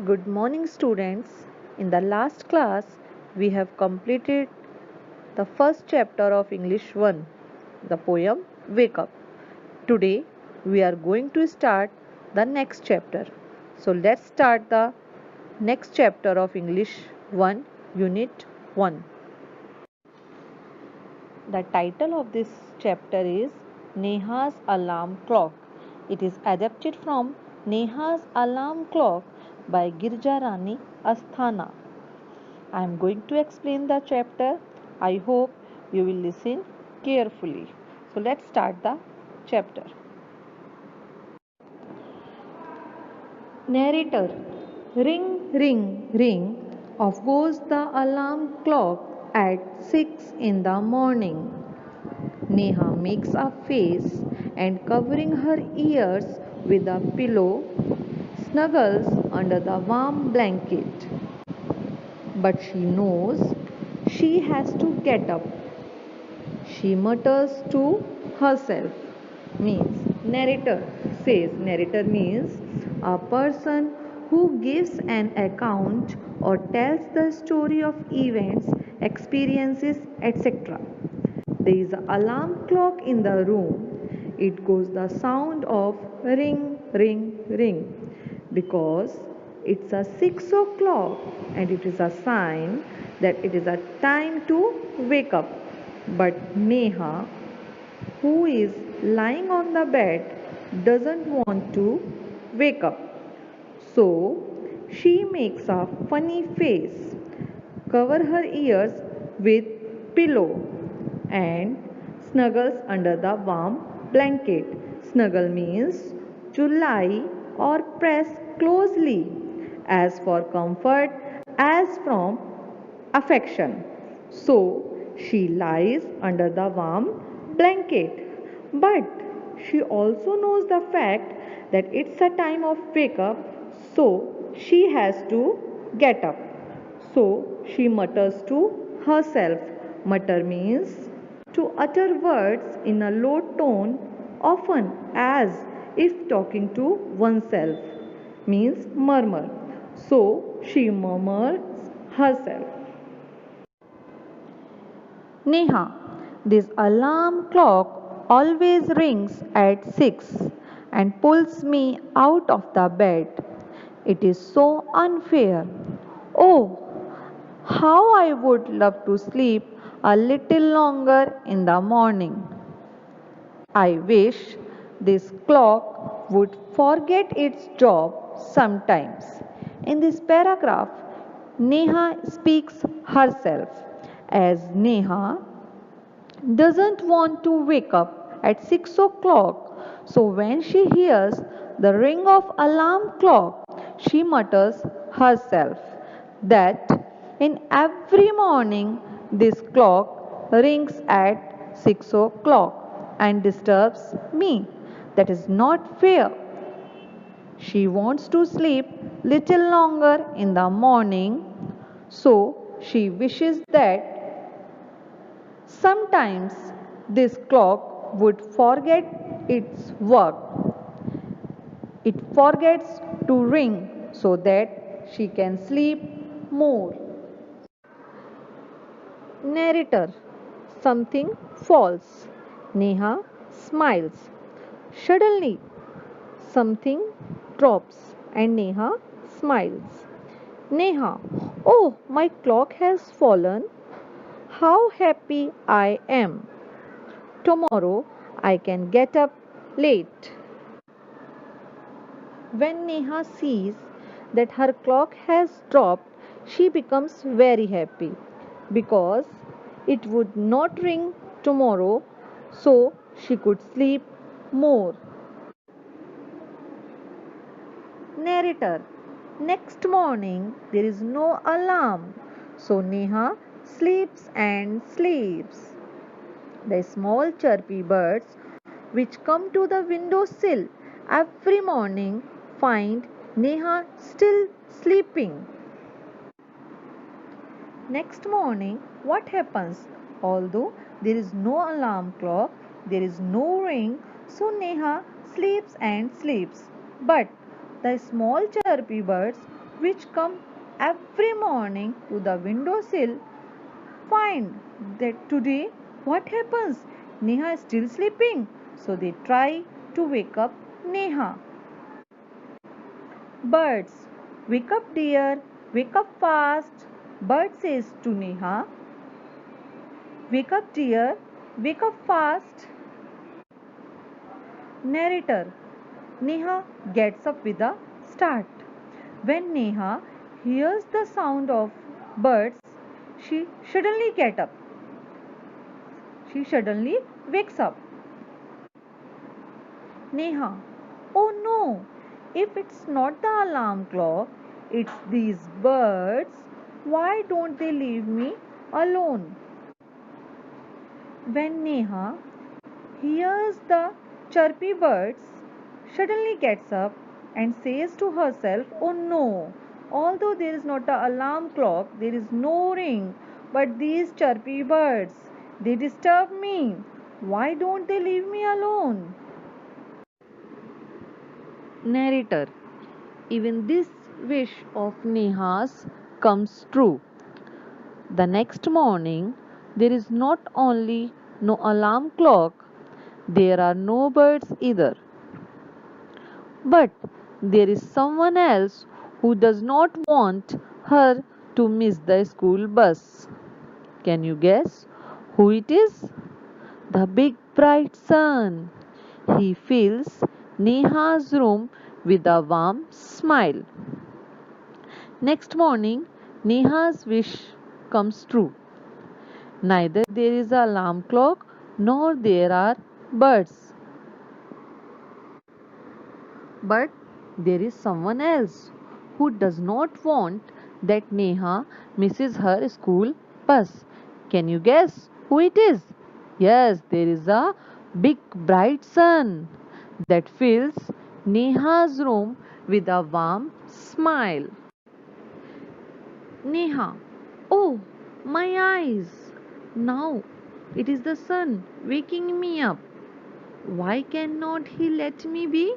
Good morning, students. In the last class, we have completed the first chapter of English 1, the poem Wake Up. Today, we are going to start the next chapter. So, let's start the next chapter of English 1, Unit 1. The title of this chapter is Neha's Alarm Clock. It is adapted from Neha's Alarm Clock by Girja Rani Asthana. I am going to explain the chapter. I hope you will listen carefully. So let's start the chapter. Narrator. Ring, ring, ring. Off goes the alarm clock at 6 in the morning. Neha makes a face and covering her ears with a pillow, snuggles under the warm blanket. But she knows she has to get up. She mutters to herself. Narrator means a person who gives an account or tells the story of events, experiences, etc. There is an alarm clock in the room. It goes the sound of ring, ring, ring because it's a 6 o'clock and it is a sign that it is a time to wake up. But Neha, who is lying on the bed, doesn't want to wake up. So she makes a funny face, cover her ears with pillow and snuggles under the warm blanket. Snuggle means to lie or press closely as for comfort as from affection. So she lies under the warm blanket. But she also knows the fact that it's a time of wake up, so she has to get up. So she mutters to herself. Mutter means to utter words in a low tone, often as if talking to oneself, means murmur. So she murmurs herself. Neha, this alarm clock always rings at 6 and pulls me out of the bed. It is so unfair. Oh, how I would love to sleep a little longer in the morning. I wish this clock would forget its job sometimes. In this paragraph, Neha speaks herself as Neha doesn't want to wake up at 6 o'clock. So when she hears the ring of alarm clock, she mutters herself that in every morning this clock rings at 6 o'clock and disturbs me. That is not fair. She wants to sleep little longer in the morning, so she wishes that sometimes this clock would forget its work. It forgets to ring so that she can sleep more. Narrator. Something falls. Neha smiles. Suddenly, something drops and Neha smiles. Neha, oh, my clock has fallen. How happy I am. Tomorrow I can get up late. When Neha sees that her clock has dropped, she becomes very happy because it would not ring tomorrow, so she could sleep more. Narrator. Next morning there is no alarm, so Neha sleeps and sleeps. The small chirpy birds which come to the window sill every morning find Neha still sleeping. Next morning, what happens? Although there is no alarm clock, there is no ring, so Neha sleeps and sleeps. But the small chirpy birds which come every morning to the windowsill, find that today what happens? Neha is still sleeping, so they try to wake up Neha. Birds, wake up dear, wake up fast. Bird says to Neha, wake up dear, wake up fast. Narrator, Neha gets up with a start. When Neha hears the sound of birds, she suddenly gets up. She suddenly wakes up. Neha, oh no, if it's not the alarm clock, it's these birds. Why don't they leave me alone? When Neha hears the chirpy birds, suddenly gets up and says to herself, oh no, although there is not an alarm clock, there is no ring, but these chirpy birds, they disturb me. Why don't they leave me alone? Narrator, even this wish of Neha's comes true. The next morning, there is not only no alarm clock, there are no birds either. But there is someone else who does not want her to miss the school bus. Can you guess who it is? The big bright sun. He fills Neha's room with a warm smile. Next morning, Neha's wish comes true. Neither there is an alarm clock nor there are birds. But there is someone else who does not want that Neha misses her school bus. Can you guess who it is? Yes, there is a big bright sun that fills Neha's room with a warm smile. Neha, oh, my eyes! Now it is the sun waking me up. Why cannot he let me be?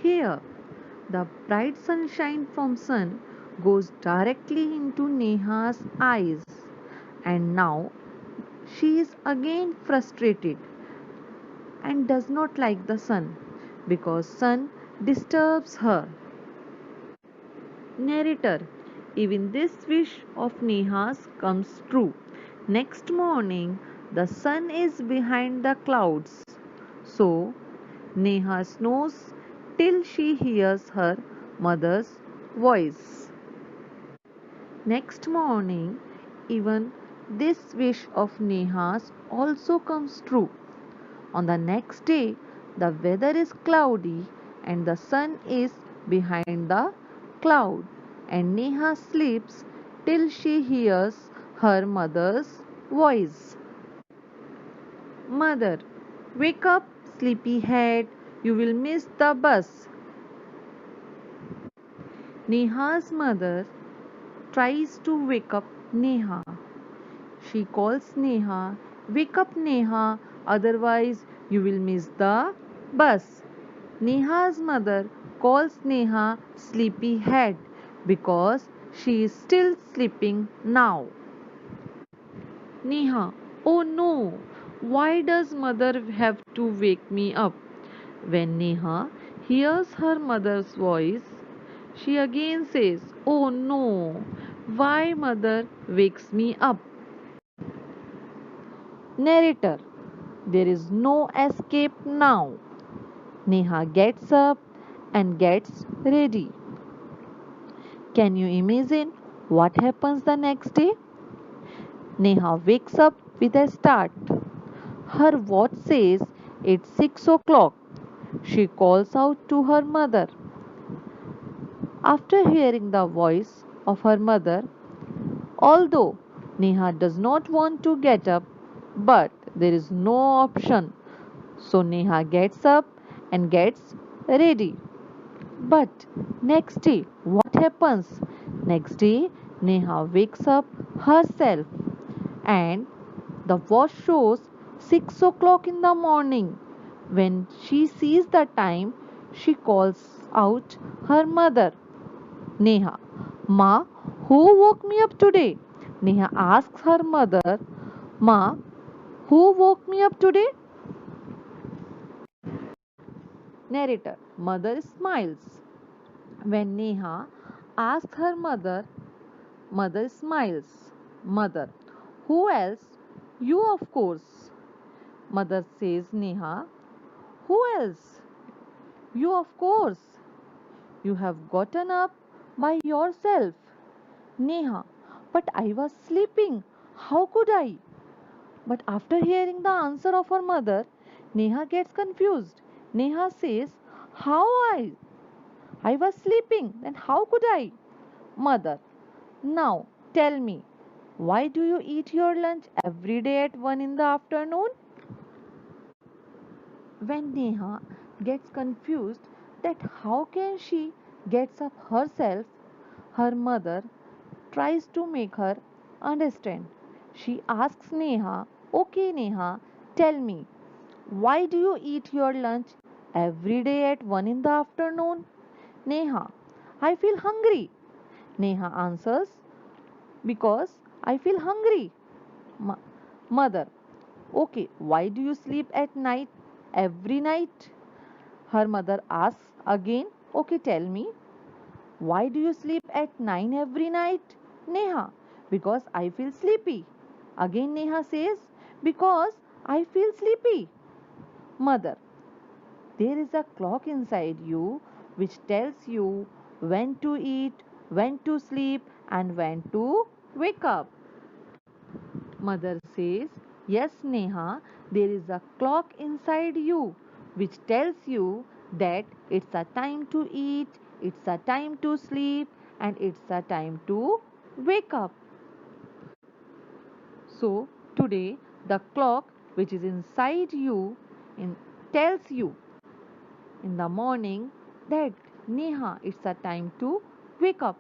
Here, the bright sunshine from sun goes directly into Neha's eyes, and now she is again frustrated and does not like the sun because sun disturbs her. Narrator, even this wish of Neha's comes true. Next morning, the sun is behind the clouds, so Neha snows till she hears her mother's voice. Next morning, even this wish of Neha's also comes true. On the next day, the weather is cloudy and the sun is behind the cloud, and Neha sleeps till she hears her mother's voice. Mother, wake up, sleepyhead, you will miss the bus. Neha's mother tries to wake up Neha. She calls Neha, wake up Neha, otherwise you will miss the bus. Neha's mother calls Neha sleepyhead because she is still sleeping now. Neha, oh no, why does mother have to wake me up? When Neha hears her mother's voice, she again says, oh no, why mother wakes me up? Narrator, there is no escape now. Neha gets up and gets ready. Can you imagine what happens the next day? Neha wakes up with a start. Her watch says it's 6 o'clock. She calls out to her mother. After hearing the voice of her mother, although Neha does not want to get up, but there is no option. So Neha gets up and gets ready. But next day, what happens? Next day, Neha wakes up herself and the watch shows 6 o'clock in the morning. When she sees the time, she calls out her mother, Neha. Ma, who woke me up today? Neha asks her mother, Ma, who woke me up today? Narrator. Mother smiles. When Neha asks her mother, mother smiles. Mother. Who else? You, of course. Mother says, Neha. Who else? You, of course. You have gotten up by yourself. Neha. But I was sleeping. How could I? But after hearing the answer of her mother, Neha gets confused. Neha says, How I? I was sleeping. Then how could I? Mother. Now tell me, why do you eat your lunch every day at 1 in the afternoon? When Neha gets confused that how can she gets up herself, her mother tries to make her understand. She asks Neha, okay Neha, tell me, why do you eat your lunch every day at 1 in the afternoon? Neha, I feel hungry. Neha answers, because I feel hungry. M- Mother, okay, why do you sleep at night every night? Her mother asks again, okay, tell me, why do you sleep at 9 every night? Neha, because I feel sleepy. Again, Neha says, because I feel sleepy. Mother, there is a clock inside you which tells you when to eat, when to sleep, and when to wake up. Mother says, Yes, Neha, there is a clock inside you which tells you that it's a time to eat, it's a time to sleep, and it's a time to wake up. So, today, the clock which is inside you in, tells you in the morning that Neha, it's a time to wake up.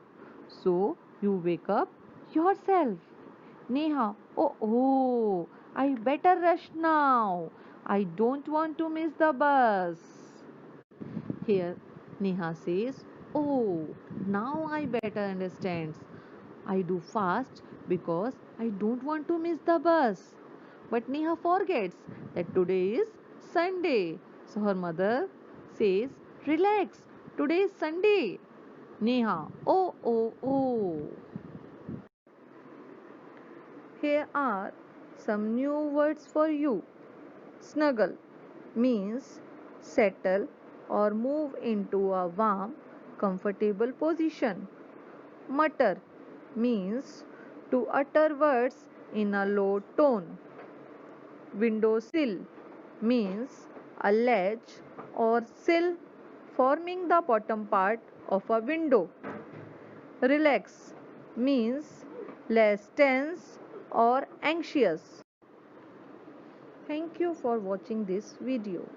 So, you wake up yourself. Neha, oh, I better rush now. I don't want to miss the bus. Here, Neha says, Oh, now I better understand. I do fast because I don't want to miss the bus. But Neha forgets that today is Sunday. So her mother says, Relax, today is Sunday. Neha, oh. Here are some new words for you. Snuggle means settle or move into a warm, comfortable position. Mutter means to utter words in a low tone. Window sill means a ledge or sill forming the bottom part of a window. Relax means less tense or anxious. Thank you for watching this video.